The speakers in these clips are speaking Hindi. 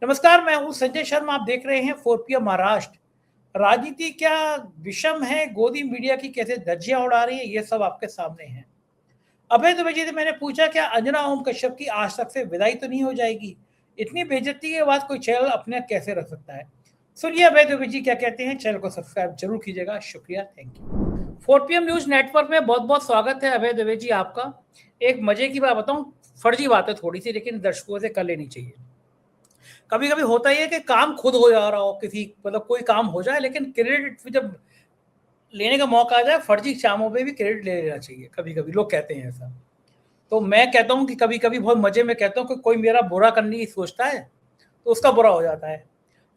नमस्कार, मैं हूं संजय शर्मा। आप देख रहे हैं 4 PM महाराष्ट्र। राजनीति क्या विषम है, गोदी मीडिया की कैसे धज्जियां उड़ा रही है, ये सब आपके सामने है। अभय दुबे जी से मैंने पूछा, क्या अंजना ओम कश्यप की आज तक से विदाई तो नहीं हो जाएगी? इतनी बेइज्जती के बाद कोई चैनल अपने कैसे रख सकता है? सुनिए अभय दुबे जी क्या कहते हैं। चैनल को सब्सक्राइब जरूर कीजिएगा। शुक्रिया, thank you. 4 PM news network में बहुत बहुत स्वागत है अभय दुबे जी आपका। एक मजे की बात बताऊं, फर्जी बात है थोड़ी सी, लेकिन दर्शकों से कर लेनी चाहिए। कभी कभी होता ही है कि काम खुद हो जा रहा हो, किसी मतलब कोई काम हो जाए, लेकिन क्रेडिट जब लेने का मौका आ जाए, फर्जी कामों पे भी क्रेडिट ले लेना चाहिए। कभी कभी लोग कहते हैं ऐसा, तो मैं कहता हूँ कि कभी कभी बहुत मजे में कहता हूँ कि कोई मेरा बुरा करने की सोचता है तो उसका बुरा हो जाता है।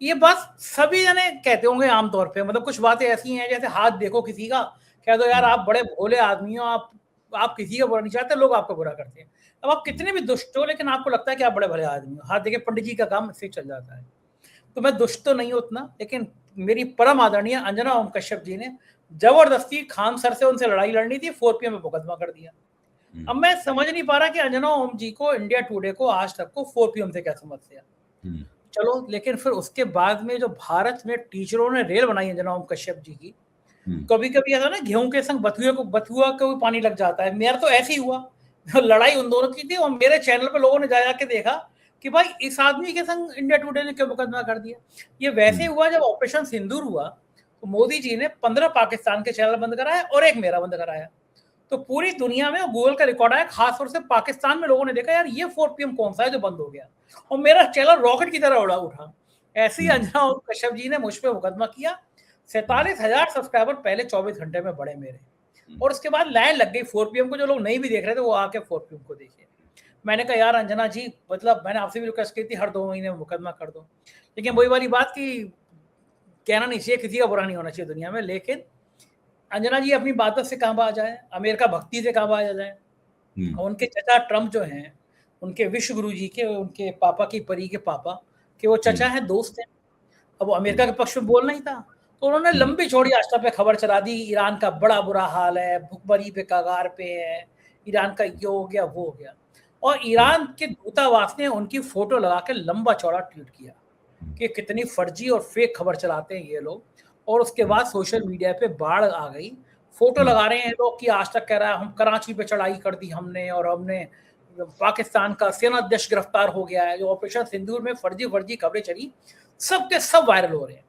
ये बात सभी जने कहते होंगे आमतौर पे। मतलब कुछ बातें ऐसी हैं, जैसे हाथ देखो किसी का, कह दो यार आप बड़े भोले आदमी हो, आप किसी का बुरा नहीं चाहते, लोग आपका बुरा करते हैं। अब आप कितने भी दुष्ट हो, लेकिन आपको लगता है कि आप बड़े भले आदमी हो। हाथ देखे पंडित जी का काम इससे चल जाता है। तो मैं दुष्ट तो नहीं उतना, लेकिन मेरी परम आदरणीय अंजना ओम कश्यप जी ने जबरदस्ती खान सर से उनसे लड़ाई लड़नी थी, 4 PM में मुकदमा कर दिया। अब मैं समझ नहीं पा रहा कि अंजना ओम जी को, इंडिया टुडे को, आज तक को 4 PM से क्या समस्या। चलो, लेकिन फिर उसके बाद में जो भारत में टीचरों ने रेल बनाई अंजना ओम कश्यप जी की, कभी कभी ऐसा ना, गेहूं के संग बथुआ को भी पानी लग जाता है। मेरा तो ऐसे ही हुआ। लड़ाई उन दोनों की थी और मेरे चैनल पे लोगों ने जा के देखा कि भाई इस आदमी के संग इंडिया टुडे ने क्यों मुकदमा कर दिया। ये वैसे हुआ जब ऑपरेशन सिंदूर हुआ, तो मोदी जी ने 15 पाकिस्तान के चैनल बंद कराया और एक मेरा बंद कराया। तो पूरी दुनिया में गूगल का रिकॉर्ड आया, खासतौर से पाकिस्तान में लोगों ने देखा यार ये 4 PM कौन सा है जो बंद हो गया, और मेरा चैनल रॉकेट की तरह उठा। ऐसे ही अंजना और कश्यप जी ने मुझ पर मुकदमा किया। 47,000 सब्सक्राइबर पहले 24 घंटे में बढ़े मेरे, और उसके बाद लाइन लग गई 4 PM को। जो लोग नहीं भी देख रहे थे वो आके 4 PM को देखे। मैंने कहा यार अंजना जी, मतलब मैंने आपसे भी रिक्वेस्ट की थी हर 2 महीने में मुकदमा कर दो, लेकिन वही वाली बात की कहना नहीं चाहिए, किसी का बुरा नहीं होना चाहिए दुनिया में। लेकिन अंजना जी अपनी बातों से कहाँ आ जाए, अमेरिका भक्ति से कहाँ आ जाए। उनके चचा ट्रम्प जो हैं, उनके विश्व गुरु जी के, उनके पापा की परी के पापा के वो चचा हैं, दोस्त हैं। अब वो अमेरिका के पक्ष में बोलना ही था, तो उन्होंने लंबी चौड़ी आस्था पे खबर चला दी, ईरान का बड़ा बुरा हाल है, भुखमरी पे कगार पे है, ईरान का ये हो गया वो हो गया। और ईरान के दूतावास ने उनकी फोटो लगा के लंबा चौड़ा ट्वीट किया कि कितनी फर्जी और फेक खबर चलाते हैं ये लोग। और उसके बाद सोशल मीडिया पे बाढ़ आ गई। फोटो लगा रहे हैं लोग कि आज तक कह रहा है हम कराची पे चढ़ाई कर दी हमने, और हमने पाकिस्तान का सेना अध्यक्ष गिरफ्तार हो गया है। जो ऑपरेशन सिंदूर में फर्जी फर्जी खबरें चली, सब के सब वायरल हो रहे हैं।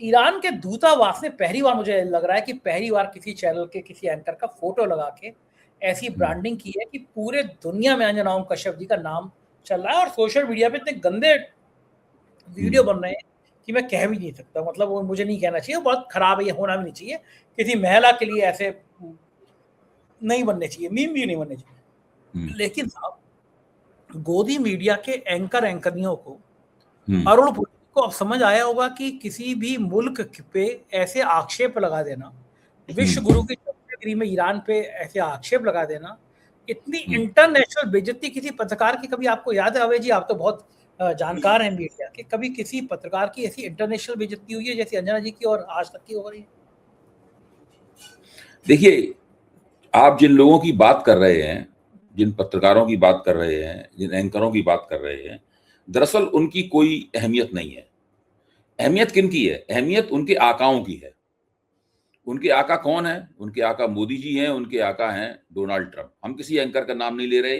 ईरान के दूतावास ने पहली बार, मुझे लग रहा है कि पहली बार, किसी चैनल के किसी एंकर का फोटो लगा के ऐसी ब्रांडिंग की है कि पूरे दुनिया में अंजना ओम कश्यप जी का नाम चल रहा है। और सोशल मीडिया पे इतने गंदे वीडियो बन रहे हैं कि मैं कह भी नहीं सकता। मतलब वो मुझे नहीं कहना चाहिए, वो बहुत खराब है, ये होना भी नहीं चाहिए। किसी महिला के लिए ऐसे नहीं बनने चाहिए, मीम भी नहीं बनने चाहिए। लेकिन साहब, गोदी मीडिया के एंकरनियों को, अरुण पुरी को अब समझ आया होगा कि किसी भी मुल्क पे ऐसे आक्षेप लगा देना, विश्व गुरु की चमचागिरी में ईरान पे ऐसे आक्षेप लगा देना, इतनी इंटरनेशनल बेइज्जती किसी पत्रकार की कभी आपको याद है? अवय जी, आप तो बहुत जानकार हैं मीडिया के, कभी किसी पत्रकार की ऐसी इंटरनेशनल बेइज्जती हुई है जैसी अंजना जी की और आज तक की हो रही है? देखिए, आप जिन लोगों की बात कर रहे हैं, जिन पत्रकारों की बात कर रहे हैं, जिन एंकरों की बात कर रहे हैं, दरअसल उनकी कोई अहमियत नहीं है। अहमियत किनकी है? अहमियत उनके आकाओं की है। उनके आका कौन है? उनके आका मोदी जी हैं, उनके आका हैं डोनाल्ड ट्रंप। हम किसी एंकर का नाम नहीं ले रहे,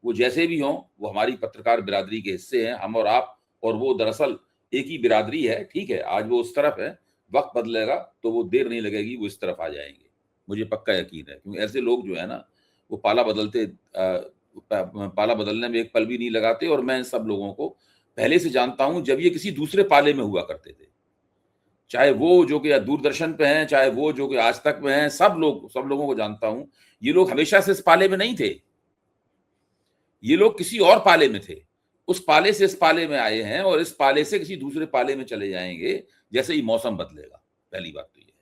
वो जैसे भी हों, वो हमारी पत्रकार बिरादरी के हिस्से हैं। हम और आप और वो दरअसल एक ही बिरादरी है। ठीक है, आज वो उस तरफ है, वक्त बदलेगा तो वो देर नहीं लगेगी, वो इस तरफ आ जाएंगे, मुझे पक्का यकीन है। क्योंकि ऐसे लोग जो है ना, वो पाला बदलने में एक पल भी नहीं लगाते। और मैं इन सब लोगों को पहले से जानता हूं, जब ये किसी दूसरे पाले में हुआ करते थे। चाहे वो जो कि दूरदर्शन पे हैं, चाहे वो जो कि आज तक में हैं, सब लोगों को जानता हूं। ये लोग हमेशा से इस पाले में नहीं थे, ये लोग किसी और पाले में थे। उस पाले से इस पाले में आए हैं और इस पाले से किसी दूसरे पाले में चले जाएंगे जैसे ही मौसम बदलेगा। पहली बात तो ये है।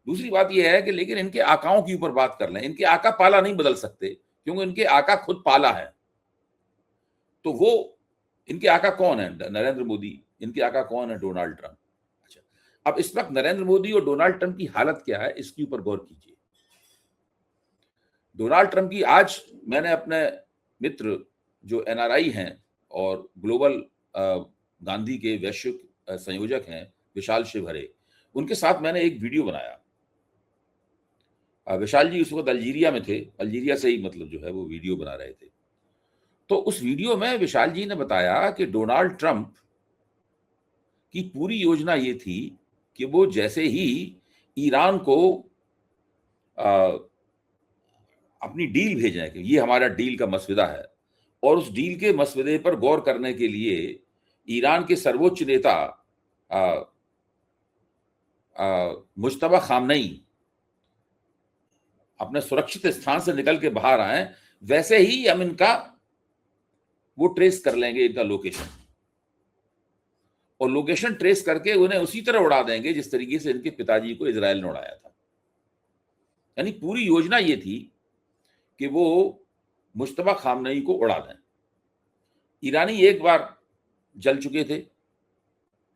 दूसरी बात ये है कि लेकिन इनके आकाओं के ऊपर बात कर लें। इनके आका पाला नहीं बदल सकते, क्योंकि इनके आका खुद पाला है। तो वो, इनके आका कौन है? नरेंद्र मोदी। इनके आका कौन है? Donald Trump. अच्छा, अब इस वक्त नरेंद्र मोदी और डोनाल्ड ट्रंप की हालत क्या है, इसके ऊपर गौर कीजिए। डोनाल्ड ट्रंप की, आज मैंने अपने मित्र जो एनआरआई हैं और ग्लोबल गांधी के वैश्विक संयोजक हैं विशाल शिवहरे, उनके साथ मैंने एक वीडियो बनाया। विशाल जी उस वक्त अल्जीरिया में थे, अल्जीरिया से ही मतलब जो है वो वीडियो बना रहे थे। तो उस वीडियो में विशाल जी ने बताया कि डोनाल्ड ट्रंप की पूरी योजना ये थी कि वो जैसे ही ईरान को अपनी डील भेजें कि ये हमारा डील का मसविदा है, और उस डील के मसविदे पर गौर करने के लिए ईरान के सर्वोच्च नेता मुज्तबा खामनेई अपने सुरक्षित स्थान से निकल के बाहर आए, वैसे ही हम इनका वो ट्रेस कर लेंगे, इनका लोकेशन, और लोकेशन ट्रेस करके उन्हें उसी तरह उड़ा देंगे जिस तरीके से इनके पिताजी को इजराइल ने उड़ाया था। यानी पूरी योजना ये थी कि वो मुज्तबा खामनेई को उड़ा दें। ईरानी एक बार जल चुके थे,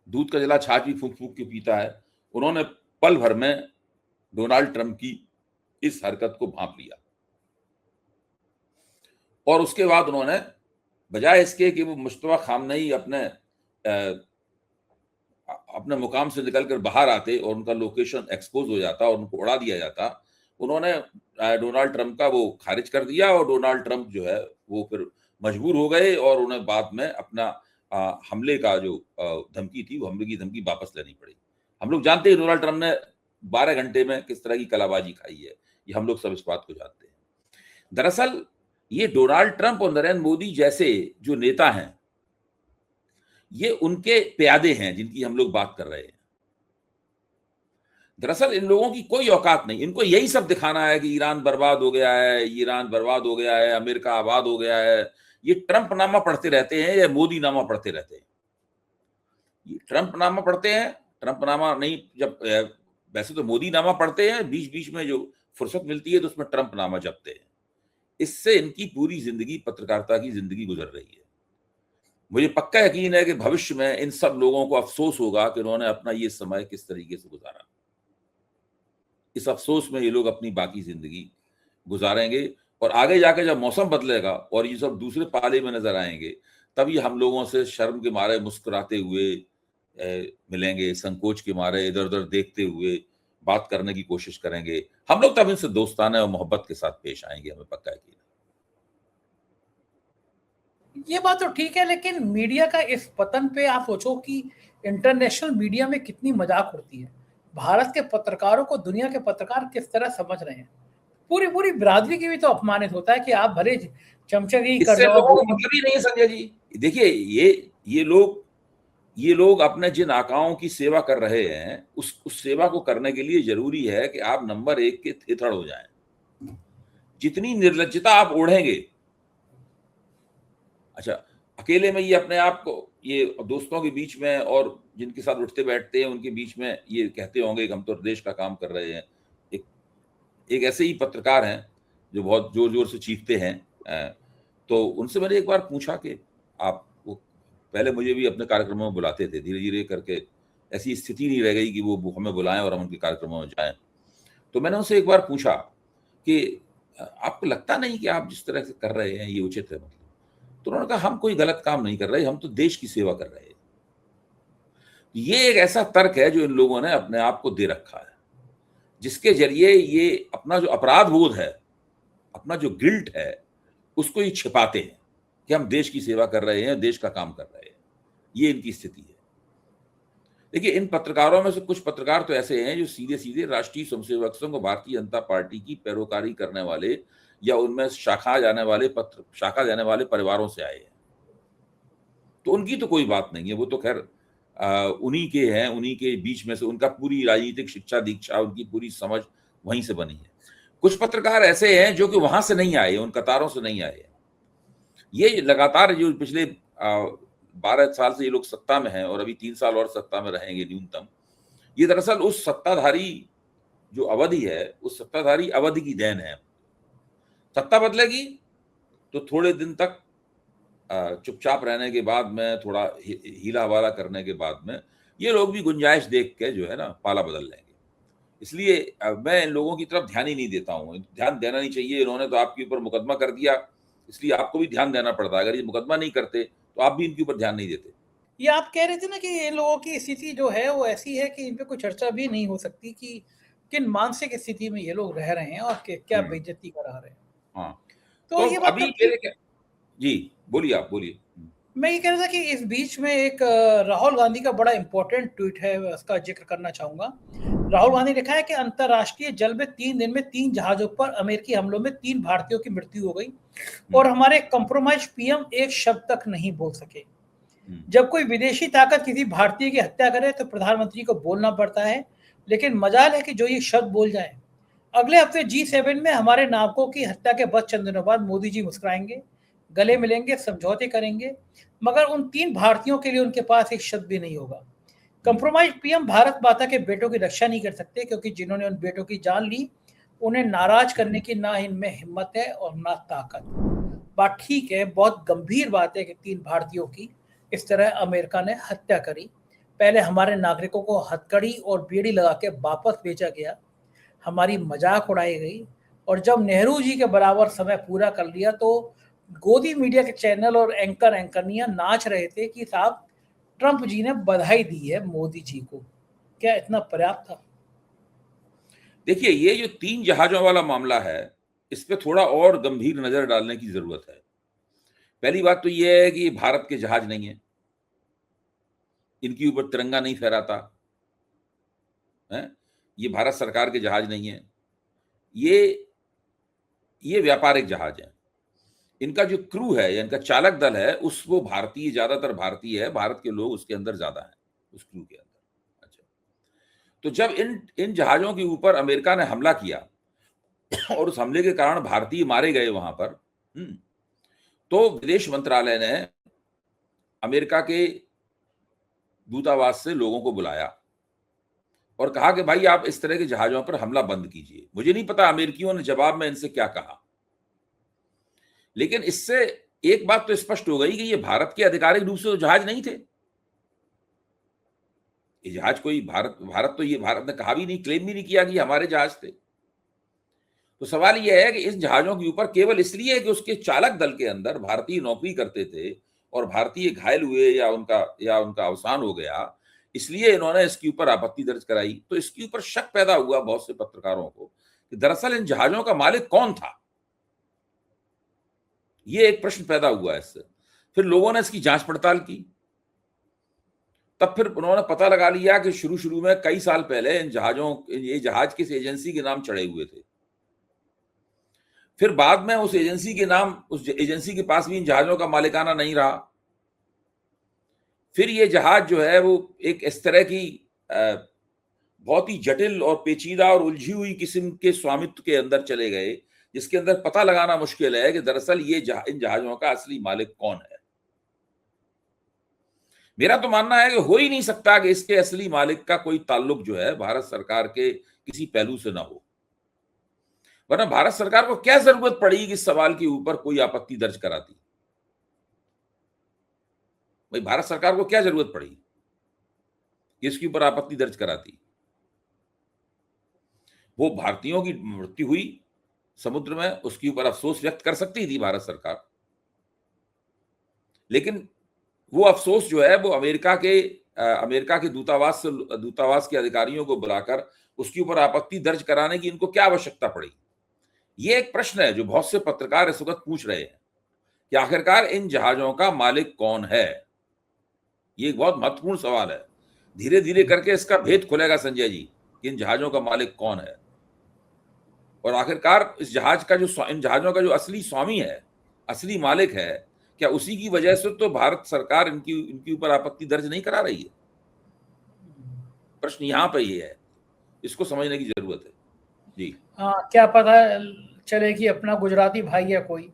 दूध का जला छाछ भी फूंक फूंक के पीता है। उन्होंने पल भर में डोनाल्ड ट्रंप की इस हरकत को भांप लिया, और उसके बाद उन्होंने बजाय इसके कि वो मुज्तबा खामनेई अपने मुकाम से निकलकर बाहर आते और उनका लोकेशन एक्सपोज हो जाता और उनको उड़ा दिया जाता, उन्होंने डोनाल्ड ट्रंप का वो खारिज कर दिया, और डोनाल्ड ट्रंप जो है वो फिर मजबूर हो गए और उन्हें बाद में अपना हमले का जो धमकी थी, वो हमले की धमकी वापस लेनी पड़ी। हम लोग जानते हैं डोनाल्ड ट्रंप ने 12 घंटे में किस तरह की कलाबाजी खाई है, ये हम लोग सब इस बात को जानते हैं। दरअसल ये डोनाल्ड ट्रंप और नरेंद्र मोदी जैसे जो नेता हैं, ये उनके प्यादे हैं जिनकी हम लोग बात कर रहे हैं। दरअसल इन लोगों की कोई औकात नहीं, इनको यही सब दिखाना है कि ईरान बर्बाद हो गया है, ईरान बर्बाद हो गया है, अमेरिका आबाद हो गया है। ये ट्रंप नामा पढ़ते रहते हैं या मोदी नामा पढ़ते रहते हैं। ये ट्रंप नामा पढ़ते हैं, ट्रंप नामा नहीं, जब वैसे तो मोदी नामा पढ़ते हैं, बीच बीच में जो फुर्सत मिलती है तो उसमें ट्रंप नामा जपते हैं। इससे इनकी पूरी जिंदगी, पत्रकारिता की जिंदगी गुजर रही है। मुझे पक्का यकीन है कि भविष्य में इन सब लोगों को अफसोस होगा कि उन्होंने अपना ये समय किस तरीके से गुजारा। इस अफसोस में ये लोग अपनी बाकी जिंदगी गुजारेंगे, और आगे जाके जब मौसम बदलेगा और ये सब दूसरे पाले में नजर आएंगे, तब ये हम लोगों से शर्म के मारे मुस्कुराते हुए मिलेंगे, संकोच के मारे इधर उधर देखते हुए बात करने की कोशिश करेंगे। हम लोग तब इनसे दोस्ताना और मोहब्बत के साथ पेश आएंगे, हमें पक्का यकीन है। ये बात तो ठीक है, लेकिन मीडिया का इस पतन पे आप सोचो कि इंटरनेशनल मीडिया में कितनी मजाक होती है। भारत के पत्रकारों को दुनिया के पत्रकार किस तरह समझ रहे हैं। पूरी पूरी बिरादरी की भी तो अपमानित होता है कि आप भले चमचगी कर इससे रहे लोगों हो। को मतलब ही नहीं है संजय जी। देखिए ये लोग अपने जिन आकाओं की सेवा कर रहे हैं, उस सेवा को करने के लिए जरूरी है कि आप नंबर 1 के थेथड़ हो जाएं। जितनी निर्लज्जता आप ओढ़ेंगे, अच्छा अकेले में ये अपने आप को, ये दोस्तों के बीच में और जिनके साथ उठते बैठते हैं उनके बीच में ये कहते होंगे कि हम तो देश का काम कर रहे हैं। एक ऐसे ही पत्रकार हैं जो बहुत जोर जोर से चीखते हैं। तो उनसे मैंने एक बार पूछा कि आप, वो पहले मुझे भी अपने कार्यक्रमों में बुलाते थे, धीरे धीरे करके ऐसी स्थिति नहीं रह गई कि वो हमें बुलाएं और हम उनके कार्यक्रमों में जाएं। तो मैंने उनसे एक बार पूछा कि आपको लगता नहीं कि आप जिस तरह से कर रहे हैं ये उचित है? मतलब तो उन्होंने कहा हम कोई गलत काम नहीं कर रहे, हम तो देश की सेवा कर रहे हैं। ये एक ऐसा तर्क है जो इन लोगों ने अपने आप को दे रखा है, जिसके जरिए ये अपना जो अपराध बोध है, अपना जो गिल्ट है, उसको ये छिपाते हैं कि हम देश की सेवा कर रहे हैं, देश का काम कर रहे हैं। ये इनकी स्थिति है। देखिए इन पत्रकारों में से कुछ पत्रकार तो ऐसे हैं जो सीधे सीधे राष्ट्रीय स्वयंसेवक संघ और भारतीय जनता पार्टी की पैरोकारी करने वाले या उनमें शाखा जाने वाले परिवारों से आए हैं। तो उनकी तो कोई बात नहीं है, वो तो खैर उन्हीं के हैं, उन्हीं के बीच में से उनका पूरी राजनीतिक शिक्षा दीक्षा, उनकी पूरी समझ वहीं से बनी है। कुछ पत्रकार ऐसे हैं जो कि वहां से नहीं आए, उन कतारों से नहीं आए। ये लगातार जो पिछले 12 साल से ये लोग सत्ता में हैं और अभी 3 साल और सत्ता में रहेंगे न्यूनतम, ये दरअसल उस सत्ताधारी जो अवधि है, उस सत्ताधारी अवधि की देन है। सत्ता बदलेगी तो थोड़े दिन तक चुपचाप रहने के बाद में, थोड़ा हीला हवाला करने के बाद में, ये लोग भी गुंजाइश देख के जो है ना पाला बदल लेंगे। इसलिए मैं इन लोगों की तरफ ध्यान ही नहीं देता हूँ। ध्यान देना नहीं चाहिए। इन्होंने तो आपके ऊपर मुकदमा कर दिया, इसलिए आपको भी ध्यान देना पड़ता है। अगर ये मुकदमा नहीं करते तो आप भी इनके ऊपर ध्यान नहीं देते। ये आप कह रहे थे ना कि ये लोगों की स्थिति जो है वो ऐसी है कि इन पे कोई चर्चा भी नहीं हो सकती कि किन मानसिक स्थिति में ये लोग रह रहे हैं और क्या बेइज्जती करा रहे हैं। हाँ, तो तो ये बात तो अभी ठीक। जी, बोलिए आप, बोलिए। मैं ये कह रहा था कि इस बीच में एक राहुल गांधी का बड़ा इंपॉर्टेंट ट्वीट है, उसका जिक्र करना चाहूंगा। राहुल गांधी ने लिखा है कि अंतर्राष्ट्रीय जल में 3 दिन में 3 जहाजों पर अमेरिकी हमलों में 3 भारतीयों की मृत्यु हो गई और हमारे कंप्रोमाइज पीएम एक शब्द तक नहीं बोल सके। जब कोई विदेशी ताकत किसी भारतीय की हत्या करे तो प्रधानमंत्री को बोलना पड़ता है, लेकिन मजाल है कि जो ये शब्द बोल जाए। अगले हफ्ते G7 में हमारे नाविकों की हत्या के बस चंद दिनों बाद मोदी जी मुस्कुराएंगे, गले मिलेंगे, समझौते करेंगे, मगर उन 3 भारतीयों के लिए उनके पास एक शब्द भी नहीं होगा। कंप्रोमाइज पीएम भारत माता के बेटों की रक्षा नहीं कर सकते, क्योंकि जिन्होंने उन बेटों की जान ली उन्हें नाराज करने की ना इनमें हिम्मत है और ना ताकत। बात ठीक है, बहुत गंभीर बात है कि 3 भारतीयों की इस तरह अमेरिका ने हत्या करी। पहले हमारे नागरिकों को हथकड़ी और बेड़ी लगा के वापस भेजा गया, हमारी मजाक उड़ाई गई, और जब नेहरू जी के बराबर समय पूरा कर लिया तो गोदी मीडिया के चैनल और एंकरनियां नाच रहे थे कि साहब ट्रंप जी ने बधाई दी है मोदी जी को। क्या इतना पर्याप्त था? देखिए, ये जो 3 जहाज़ों वाला मामला है, इस पे थोड़ा और गंभीर नज़र डालने की ज़रूरत है। पहली बात तो ये है कि ये भारत के जहाज नहीं है, इनके ऊपर तिरंगा नहीं फहराता, हैं? ये भारत सरकार के जहाज नहीं है, ये व्यापारिक जहाज हैं। इनका जो क्रू है या इनका चालक दल है वो भारतीय, ज़्यादातर भारतीय है, भारत के लोग उसके अंदर ज़्यादा हैं, उस क्रू के अंदर। अच्छा, तो जब इन जहाज़ों के ऊपर अमेरिका ने हमला किया और उस हमले के कारण भारतीय मारे गए वहां पर, तो विदेश मंत्रालय ने अमेरिका के दूतावास से लोगों को बुलाया और कहा कि भाई आप इस तरह के जहाजों पर हमला बंद कीजिए। मुझे नहीं पता अमेरिकियों ने जवाब में इनसे क्या कहा, लेकिन इससे एक बात तो स्पष्ट हो गई कि ये भारत के आधिकारिक रूप से तो जहाज नहीं थे। ये जहाज कोई भारत ने कहा भी नहीं, क्लेम भी नहीं किया कि हमारे जहाज थे। तो सवाल यह है कि इस जहाजों के ऊपर केवल इसलिए कि उसके चालक दल के अंदर भारतीय नौकरी करते थे और भारतीय घायल हुए या उनका अवसान हो गया, इसलिए इन्होंने इसके ऊपर आपत्ति दर्ज कराई। तो इसके ऊपर शक पैदा हुआ बहुत से पत्रकारों को कि दरअसल इन जहाजों का मालिक कौन था। ये एक प्रश्न पैदा हुआ इससे। फिर लोगों ने इसकी जांच पड़ताल की, तब फिर उन्होंने पता लगा लिया कि शुरू में कई साल पहले ये जहाज किस एजेंसी के नाम चढ़े हुए थे। फिर बाद में उस एजेंसी के पास भी इन जहाजों का मालिकाना नहीं रहा। फिर ये जहाज जो है वो एक इस तरह की बहुत ही जटिल और पेचीदा और उलझी हुई किस्म के स्वामित्व के अंदर चले गए, जिसके अंदर पता लगाना मुश्किल है कि दरअसल इन जहाजों का असली मालिक कौन है। मेरा तो मानना है कि हो ही नहीं सकता कि इसके असली मालिक का कोई ताल्लुक जो है भारत सरकार के किसी पहलू से ना हो, वरना भारत सरकार को क्या जरूरत पड़ी कि इस सवाल के ऊपर कोई आपत्ति दर्ज कराती। भाई, भारत सरकार को क्या जरूरत पड़ी कि इसके ऊपर आपत्ति दर्ज कराती? वो भारतीयों की मृत्यु हुई समुद्र में, उसके ऊपर अफसोस व्यक्त कर सकती थी भारत सरकार, लेकिन वो अफसोस जो है वो अमेरिका के दूतावास के अधिकारियों को बुलाकर उसके ऊपर आपत्ति दर्ज कराने की इनको क्या आवश्यकता पड़ी? ये एक प्रश्न है जो बहुत से पत्रकार इस वक्त पूछ रहे हैं कि आखिरकार इन जहाजों का मालिक कौन है। ये एक बहुत महत्वपूर्ण सवाल है। धीरे धीरे करके इसका भेद खुलेगा संजय जी, कि इन जहाजों का मालिक कौन है और आखिरकार इन जहाजों का जो असली स्वामी है, असली मालिक है, क्या उसी की वजह से तो भारत सरकार इनके ऊपर आपत्ति दर्ज नहीं करा रही है? प्रश्न यहां पे ये है, इसको समझने की जरूरत है। जी हाँ, क्या पता चले कि अपना गुजराती भाई है कोई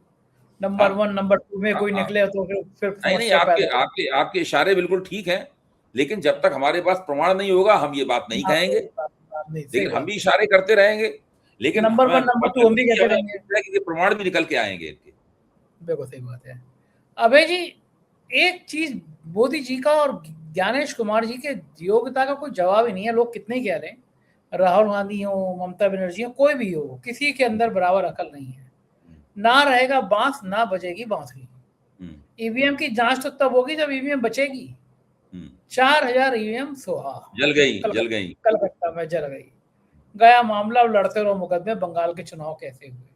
नंबर 1 नंबर 2 में कोई निकले तो फिर नहीं, आपके इशारे बिल्कुल ठीक हैं, लेकिन जब तक हमारे पास प्रमाण नहीं होगा हम ये बात नहीं कहेंगे। लेकिन हम भी इशारे करते रहेंगे, लेकिन नंबर 1 नंबर 2 हम भी कहते रहेंगे, प्रमाण भी निकल के आएंगे इनके। बिल्कुल सही बात है। अभय जी, एक चीज मोदी जी का और ज्ञानेश कुमार जी के योग्यता का कोई जवाब ही नहीं है। लोग कितने कह रहे हैं, राहुल गांधी हो, ममता बनर्जी हो, कोई भी हो, किसी के अंदर बराबर अकल नहीं है। ना रहेगा बांस, ना बजेगी बांसुरी। ईवीएम की जांच तो तब होगी जब ईवीएम बचेगी। 4000 ईवीएम सुहा, जल गई। कलकत्ता में जल गई। गया मामला, अब लड़ते रहो मुकदमे, बंगाल के चुनाव कैसे हुए।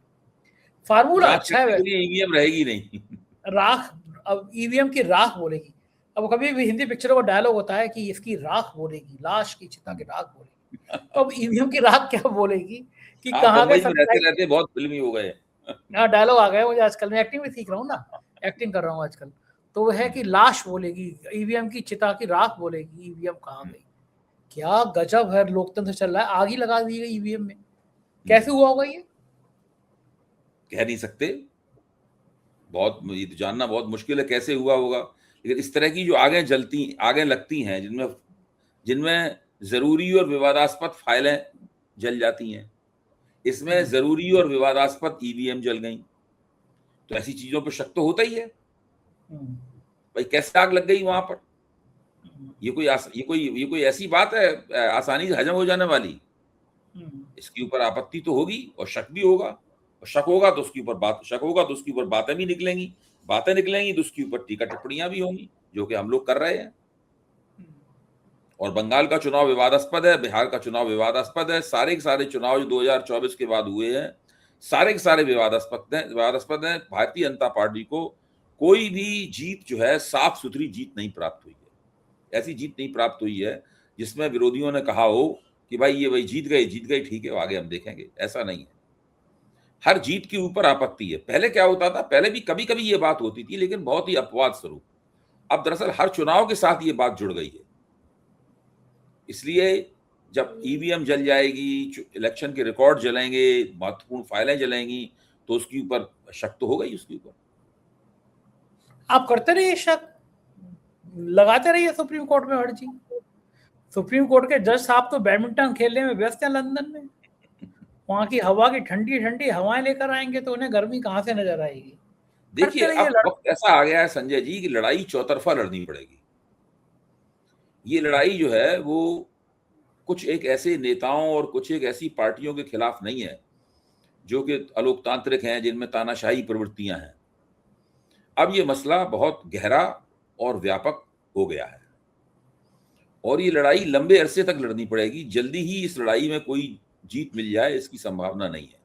फार्मूला अच्छा है। ईवीएम रहेगी नहीं। राख, अब ईवीएम की राख बोलेगी। अब कभी भी हिंदी पिक्चरों का डायलॉग होता है कि इसकी राख बोलेगी, लाश की चिता की राख बोलेगी। तो अब ईवीएम की राख क्या बोलेगी कि कहाँ गए। रहते बहुत फिल्मी हो गए। हाँ, डायलॉग आ गए मुझे आजकल, मैं एक्टिंग भी सीख रहा हूँ ना, एक्टिंग कर रहा हूँ आजकल। तो वो है कि लाश बोलेगी, ईवीएम की चिता की राख बोलेगी, ईवीएम कहाँ गई। क्या गजब है, लोकतंत्र चल रहा है। आग ही लगा दी गई ईवीएम में। कैसे हुआ होगा ये, कह नहीं सकते, बहुत ये तो जानना बहुत मुश्किल है कैसे हुआ होगा। लेकिन इस तरह की जो आगे लगती हैं, जिनमें जरूरी और विवादास्पद फाइलें जल जाती हैं, इसमें जरूरी और विवादास्पद ईवीएम जल गई, तो ऐसी चीजों पर शक तो होता ही है। भाई कैसे आग लग गई वहां पर, ये कोई ऐसी बात है आसानी से हजम हो जाने वाली। इसके ऊपर आपत्ति तो होगी और शक भी होगा, और शक होगा तो उसके ऊपर बातें भी निकलेंगी, तो उसके ऊपर टीका टिप्पणियां भी होंगी, जो कि हम लोग कर रहे हैं। और बंगाल का चुनाव विवादास्पद है, बिहार का चुनाव विवादास्पद है, सारे के सारे चुनाव जो 2024 के बाद हुए हैं, सारे के सारे विवादास्पद हैं। भारतीय जनता पार्टी को कोई भी जीत जो है साफ सुथरी जीत नहीं प्राप्त हुई है। ऐसी जीत नहीं प्राप्त हुई है जिसमें विरोधियों ने कहा हो कि भाई ये भाई जीत गए, ठीक है, आगे हम देखेंगे। ऐसा नहीं है, हर जीत के ऊपर आपत्ति है। पहले क्या होता था, पहले भी कभी कभी ये बात होती थी, लेकिन बहुत ही अपवाद स्वरूप। अब दरअसल हर चुनाव के साथ ये बात जुड़ गई है। इसलिए जब ईवीएम जल जाएगी, इलेक्शन के रिकॉर्ड जलेंगे, महत्वपूर्ण फाइलें जलेंगी, तो उसके ऊपर शक तो होगा ही। उसके ऊपर आप करते रहिए शक, लगाते रहिए सुप्रीम कोर्ट में अर्जी। सुप्रीम कोर्ट के जज साहब तो बैडमिंटन खेलने में व्यस्त हैं लंदन में। वहां की हवा की ठंडी ठंडी हवाएं लेकर आएंगे तो उन्हें गर्मी कहां से नजर आएगी। देखिए, अब वक्त ऐसा आ गया है संजय जी कि लड़ाई चौतरफा लड़नी पड़ेगी। ये लड़ाई जो है वो कुछ एक ऐसे नेताओं और कुछ एक ऐसी पार्टियों के खिलाफ नहीं है जो कि अलोकतांत्रिक हैं, जिनमें तानाशाही प्रवृत्तियां हैं। अब ये मसला बहुत गहरा और व्यापक हो गया है, और ये लड़ाई लंबे अरसे तक लड़नी पड़ेगी। जल्दी ही इस लड़ाई में कोई जीत मिल जाए इसकी संभावना नहीं है,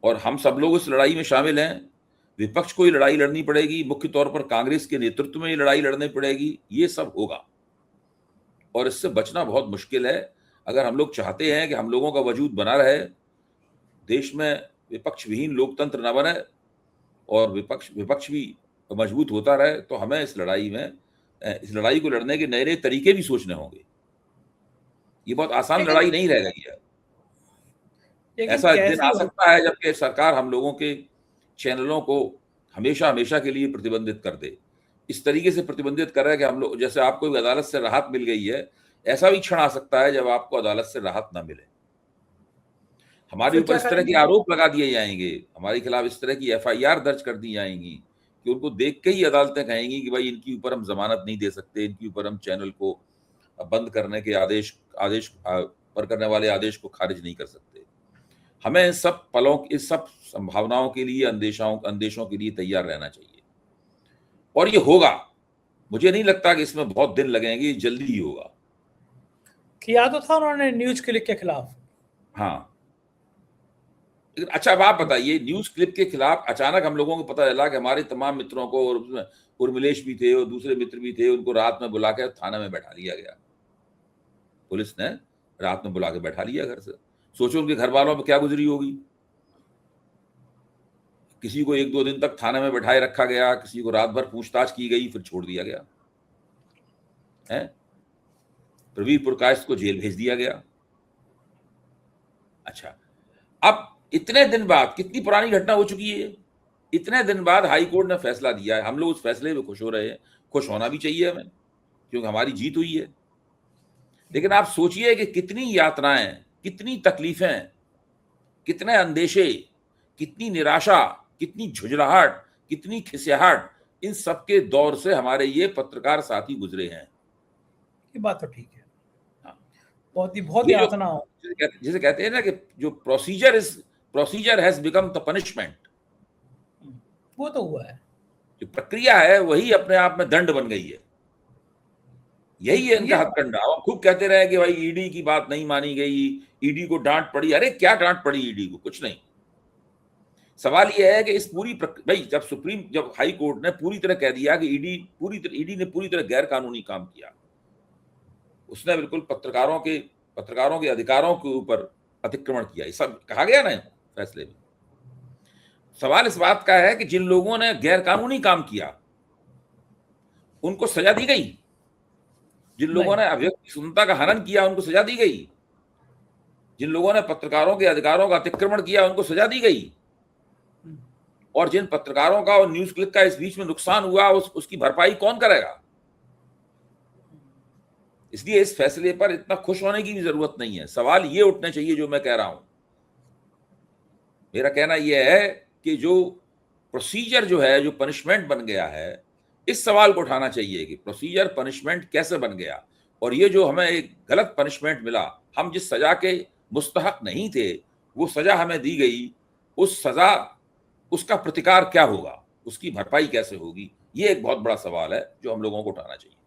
और हम सब लोग इस लड़ाई में शामिल हैं। विपक्ष को ये लड़ाई लड़नी पड़ेगी, मुख्य तौर पर कांग्रेस के नेतृत्व में ये लड़ाई लड़नी पड़ेगी। ये सब होगा, और इससे बचना बहुत मुश्किल है। अगर हम लोग चाहते हैं कि हम लोगों का वजूद बना रहे, देश में विपक्ष विहीन लोकतंत्र न बने और विपक्ष भी मजबूत होता रहे, तो हमें इस लड़ाई को लड़ने के नए नए तरीके भी सोचने होंगे। ये बहुत आसान लड़ाई नहीं रह गई है। ऐसा दिन आ सकता है जबकि सरकार हम लोगों के चैनलों को हमेशा के लिए प्रतिबंधित कर दे। इस तरीके से प्रतिबंधित कर रहा है कि हम लोग, जैसे आपको अदालत से राहत मिल गई है, ऐसा भी क्षण आ सकता है जब आपको अदालत से राहत ना मिले। हमारे ऊपर इस तरह के आरोप लगा दिए जाएंगे, हमारे खिलाफ इस तरह की FIR दर्ज कर दी जाएंगी कि उनको देख के ही अदालतें कहेंगी कि भाई इनके ऊपर हम जमानत नहीं दे सकते, इनके ऊपर हम चैनल को बंद करने के आदेश पर करने वाले आदेश को खारिज नहीं कर सकते। हमें इस सब संभावनाओं के लिए, अंदेशों के लिए तैयार रहना चाहिए, और ये होगा। मुझे नहीं लगता कि इसमें बहुत दिन लगेंगे, जल्दी ही होगा। किया तो था उन्होंने न्यूज क्लिक के खिलाफ। हाँ, लेकिन अच्छा, अब आप बताइए, न्यूज क्लिप के खिलाफ अचानक हम लोगों को पता चला कि हमारे तमाम मित्रों को, और उसमें उर्मिलेश भी थे और दूसरे मित्र भी थे, उनको रात में बुला के थाने में बैठा लिया गया। पुलिस ने रात में बुला के बैठा लिया घर से। सोचो उनके घर वालों पर क्या गुजरी होगी। किसी को 1-2 दिन तक थाने में बैठाए रखा गया, किसी को रात भर पूछताछ की गई, फिर छोड़ दिया गया है। प्रवीर पुरकायस्थ को जेल भेज दिया गया। अच्छा, अब इतने दिन बाद, कितनी पुरानी घटना हो चुकी है, इतने दिन बाद हाई कोर्ट ने फैसला दिया है। हम लोग उस फैसले में खुश हो रहे हैं, खुश होना भी चाहिए हमें, क्योंकि हमारी जीत हुई है। लेकिन आप सोचिए कि कितनी यातनाएं, कितनी तकलीफें, कितने अंदेशे, कितनी निराशा, कितनी झुंझलाहट, कितनी खिसियाहट, इन सबके दौर से हमारे ये पत्रकार साथी गुजरे हैं। ये बात तो ठीक है। हाँ, बहुत यातना हो, जिसे कहते हैं ना कि जो procedure has become the punishment, वो तो हुआ है। जो प्रक्रिया है वही अपने आप में दंड बन गई है। यही है इनका हथकंडा। और खूब कहते रहे कि भाई ईडी की बात नहीं मानी गई, ईडी को डांट पड़ी। अरे क्या डांट पड़ी ईडी को? कुछ नहीं। सवाल यह है कि इस पूरी भाई जब हाई कोर्ट ने पूरी तरह कह दिया कि ईडी ने पूरी तरह गैर कानूनी काम किया, उसने बिल्कुल पत्रकारों के अधिकारों के ऊपर अतिक्रमण किया, ये सब कहा गया ना फैसले में। सवाल इस बात का है कि जिन लोगों ने गैर कानूनी काम किया उनको सजा दी गई, जिन लोगों ने अभिव्यक्ति की स्वतंत्रता का हनन किया उनको सजा दी गई, जिन लोगों ने पत्रकारों के अधिकारों का अतिक्रमण किया उनको सजा दी गई, और जिन पत्रकारों का और न्यूज क्लिक का इस बीच में नुकसान हुआ उसकी भरपाई कौन करेगा? इसलिए इस फैसले पर इतना खुश होने की भी जरूरत नहीं है। सवाल ये उठने चाहिए जो मैं कह रहा हूं। मेरा कहना यह है कि जो प्रोसीजर जो है, जो पनिशमेंट बन गया है, इस सवाल को उठाना चाहिए कि प्रोसीजर पनिशमेंट कैसे बन गया, और ये जो हमें एक गलत पनिशमेंट मिला, हम जिस सजा के मुस्तहक नहीं थे वो सजा हमें दी गई, उस सजा उसका प्रतिकार क्या होगा, उसकी भरपाई कैसे होगी, ये एक बहुत बड़ा सवाल है जो हम लोगों को उठाना चाहिए।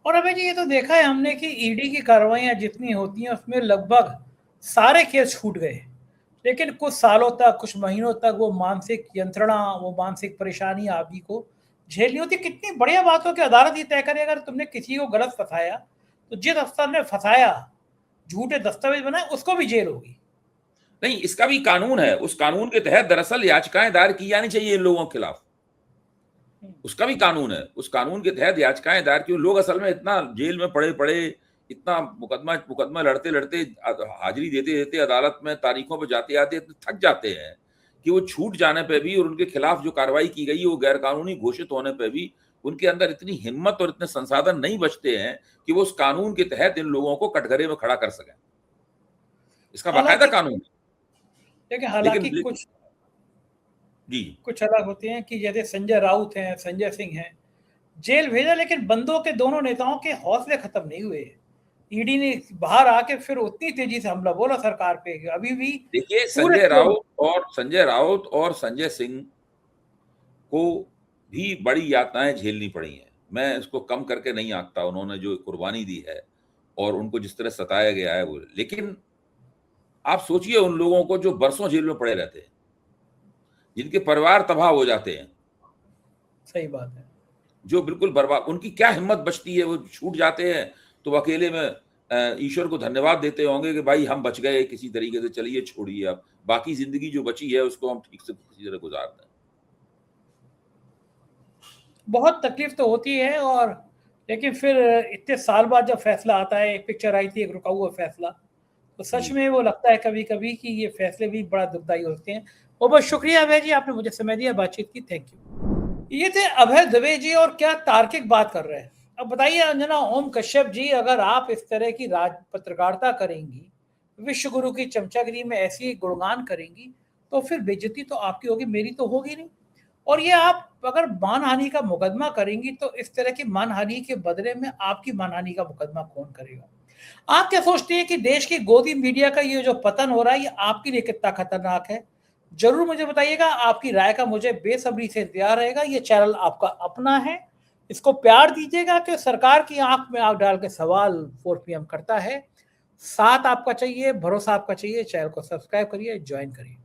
और अभी जी ये तो देखा है हमने कि ईडी की कार्रवाइयां जितनी होती हैं उसमें लगभग सारे केस छूट गए, लेकिन कुछ सालों तक, कुछ महीनों तक वो मानसिक यंत्रणा, वो मानसिक परेशानी आप ही को झेलनी होती। कितनी बढ़िया बात हो कि अदालत ये तय करे अगर तुमने किसी को गलत फंसाया तो जिस अफसर ने फंसाया, झूठे दस्तावेज बनाए, उसको भी जेल होगी। नहीं, इसका भी कानून है। उस कानून के तहत दरअसल याचिकाएं दायर की जानी चाहिए इन लोगों के खिलाफ। उसका भी कानून है। उस कानून के तहत याचिकाएं दायर की। लोग असल में इतना जेल में पड़े इतना मुकदमा लड़ते लड़ते, हाजिरी देते देते अदालत में तारीखों पर जाते आते थक जाते हैं कि वो छूट जाने पे भी और उनके खिलाफ जो कार्रवाई की गई वो गैरकानूनी घोषित होने पे भी उनके अंदर इतनी हिम्मत और इतने संसाधन नहीं बचते हैं कि वो उस कानून के तहत इन लोगों को कटघरे में खड़ा कर सकें। इसका बाकायदा कानून है। हालांकि जी, कुछ अलग होते हैं कि जैसे संजय राउत हैं, संजय सिंह हैं, जेल भेजा, लेकिन बंदों के दोनों नेताओं के हौसले खत्म नहीं हुए। ईडी ने बाहर आके फिर उतनी तेजी से हमला बोला सरकार पे। अभी भी देखिए, संजय राउत और संजय सिंह को भी बड़ी यातनाएं झेलनी पड़ी हैं। मैं इसको कम करके नहीं आंकता, उन्होंने जो कुर्बानी दी है और उनको जिस तरह सताया गया है वो। लेकिन आप सोचिए उन लोगों को जो बरसों जेल में पड़े रहते हैं, जिनके परिवार तबाह हो जाते हैं। सही बात है। जो बिल्कुल बर्बाद, उनकी क्या हिम्मत बचती है? वो छूट जाते हैं तो अकेले में ईश्वर को धन्यवाद देते होंगे कि भाई हम बच गए किसी तरीके से, चलिए छोड़िए, अब बाकी जिंदगी जो बची है उसको हम ठीक से किसी तरह गुजार दें। बहुत तकलीफ तो होती है। और लेकिन फिर इतने साल बाद जब फैसला आता है, एक पिक्चर आई थी एक रुका हुआ फैसला, तो सच में वो लगता है कभी कभी कि ये फैसले भी बड़ा दुखदायी होते हैं। और बहुत शुक्रिया अभय जी, आपने मुझे समय दिया, बातचीत की, थैंक यू। ये थे अभय दुबे जी, और क्या तार्किक बात कर रहे हैं। अब बताइए अंजना ओम कश्यप जी, अगर आप इस तरह की पत्रकारिता करेंगी, विश्व गुरु की चमचागिरी में ऐसी गुणगान करेंगी, तो फिर बेइज्जती तो आपकी होगी, मेरी तो होगी नहीं। और ये आप अगर मानहानि का मुकदमा करेंगी तो इस तरह की मानहानि के बदले में आपकी मानहानि का मुकदमा कौन करेगा? आप क्या सोचते हैं कि देश की गोदी मीडिया का ये जो पतन हो रहा है, ये आपके लिए कितना खतरनाक है? जरूर मुझे बताइएगा। आपकी राय का मुझे बेसब्री से इंतजार रहेगा। ये चैनल आपका अपना है, इसको प्यार दीजिएगा कि सरकार की आंख में आंख डाल के सवाल 4 PM करता है। साथ आपका चाहिए, भरोसा आपका चाहिए। चैनल को सब्सक्राइब करिए, ज्वाइन करिए।